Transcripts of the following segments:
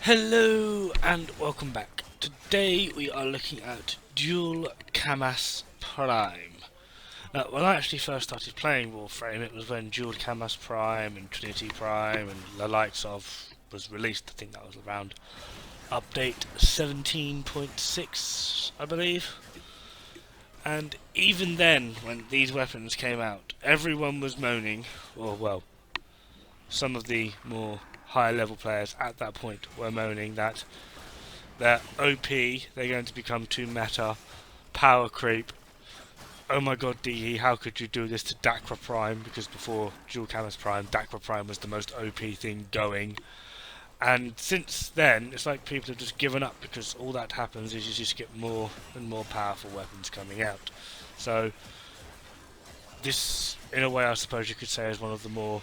Hello and welcome back. Today we are looking at Dual Camas Prime. Now, when I actually first started playing Warframe, it was when Dual Camas Prime and Trinity Prime and the likes of was released. I think that was around update 17.6, I believe. And even then, when these weapons came out, everyone was moaning, or well, some of the more higher level players at that point were moaning that they're OP, they're going to become too meta, power creep. Oh my god, DE, how could you do this to Dacra Prime? Because before Dual Camas Prime, Dacra Prime was the most OP thing going. And since then, it's like people have just given up because all that happens is you just get more and more powerful weapons coming out. So, this, in a way, I suppose you could say is one of the more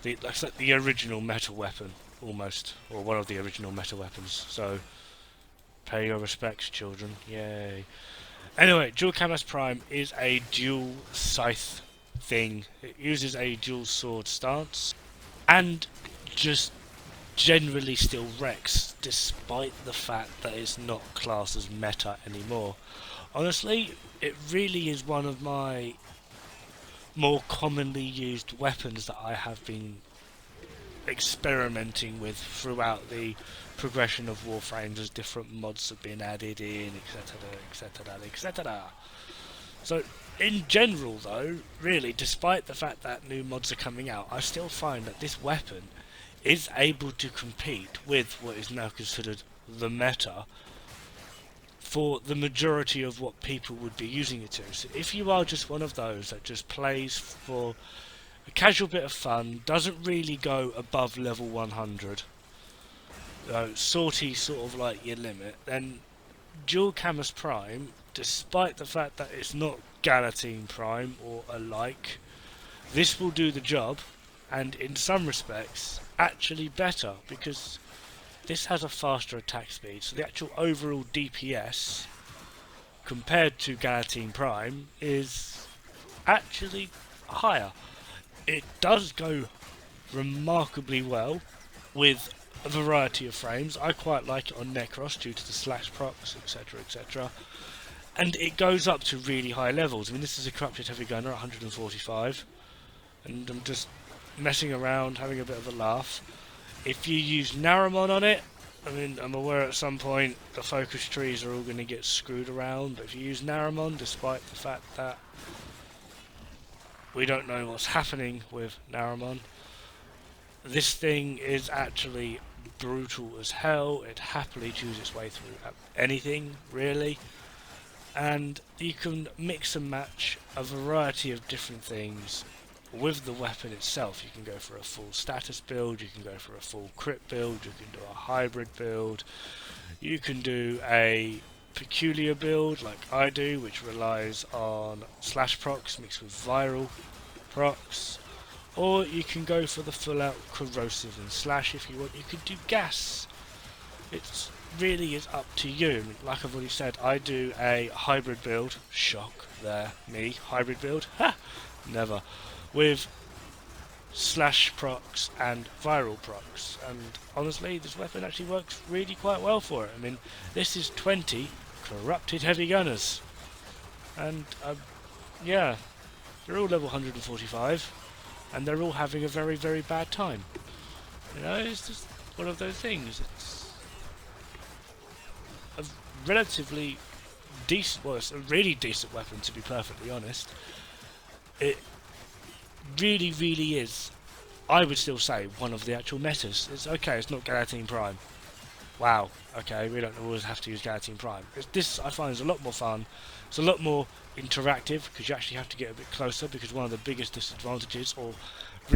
like the original meta weapon, almost, or one of the original meta weapons. So, pay your respects, children. Yay. Anyway, Dual Camas Prime is a dual scythe thing. It uses a dual sword stance, and just generally still wrecks, despite the fact that it's not classed as meta anymore. Honestly, it really is one of my more commonly used weapons that I have been experimenting with throughout the progression of Warframes as different mods have been added in, etc, etc, etc. So, in general though, really, despite the fact that new mods are coming out, I still find that this weapon is able to compete with what is now considered the meta for the majority of what people would be using it to. So if you are just one of those that just plays for a casual bit of fun, doesn't really go above level 100, sortie sort of like your limit, then Dual Camas Prime, despite the fact that it's not Galatine Prime or alike, this will do the job, and in some respects actually better, because this has a faster attack speed, so the actual overall DPS compared to Galatine Prime is actually higher. It does go remarkably well with a variety of frames. I quite like it on Necros due to the slash procs, etc, etc. And it goes up to really high levels. I mean, this is a corrupted heavy gunner at 145, and I'm just messing around, having a bit of a laugh. If you use Naramon on it, I mean, I'm aware at some point the focus trees are all going to get screwed around, but if you use Naramon, despite the fact that we don't know what's happening with Naramon, this thing is actually brutal as hell. It happily chews its way through anything, really. And you can mix and match a variety of different things with the weapon itself. You can go for a full status build, you can go for a full crit build, you can do a hybrid build, you can do a peculiar build like I do, which relies on slash procs mixed with viral procs, or you can go for the full out corrosive and slash if you want. You could do gas. It really is up to you. Like I've already said, I do a hybrid build. Shock there, me, hybrid build. Ha! Never. With slash procs and viral procs, and honestly this weapon actually works really quite well for it. I mean, this is 20 corrupted heavy gunners, and yeah, they're all level 145 and they're all having a very, very bad time. You know, it's just one of those things. It's a relatively decent, well, it's a really decent weapon, to be perfectly honest. It really, really is, I would still say, one of the actual metas. It's okay, it's not Galatine Prime. Wow, okay, we don't always have to use Galatine Prime. This, I find, is a lot more fun. It's a lot more interactive, because you actually have to get a bit closer, because one of the biggest disadvantages, or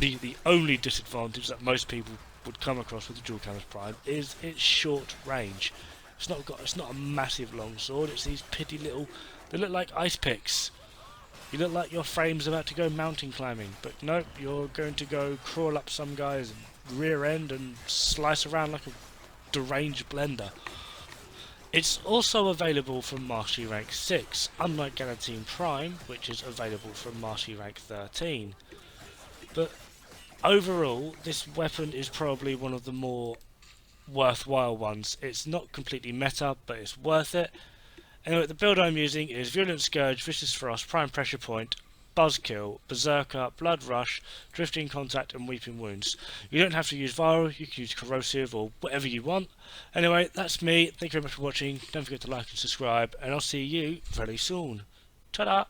really the only disadvantage that most people would come across with the Dual Camas Prime, is its short range. It's not a massive long sword, it's these pitty little, they look like ice picks. You look like your frame's about to go mountain climbing, but nope, you're going to go crawl up some guy's rear end and slice around like a deranged blender. It's also available from Mastery Rank 6, unlike Galatine Prime, which is available from Mastery Rank 13. But overall, this weapon is probably one of the more worthwhile ones. It's not completely meta, but it's worth it. Anyway, the build I'm using is Virulent Scourge, Vicious Frost, Prime Pressure Point, Buzzkill, Berserker, Blood Rush, Drifting Contact and Weeping Wounds. You don't have to use Viral, you can use Corrosive or whatever you want. Anyway, that's me. Thank you very much for watching. Don't forget to like and subscribe, and I'll see you very soon. Ta-da!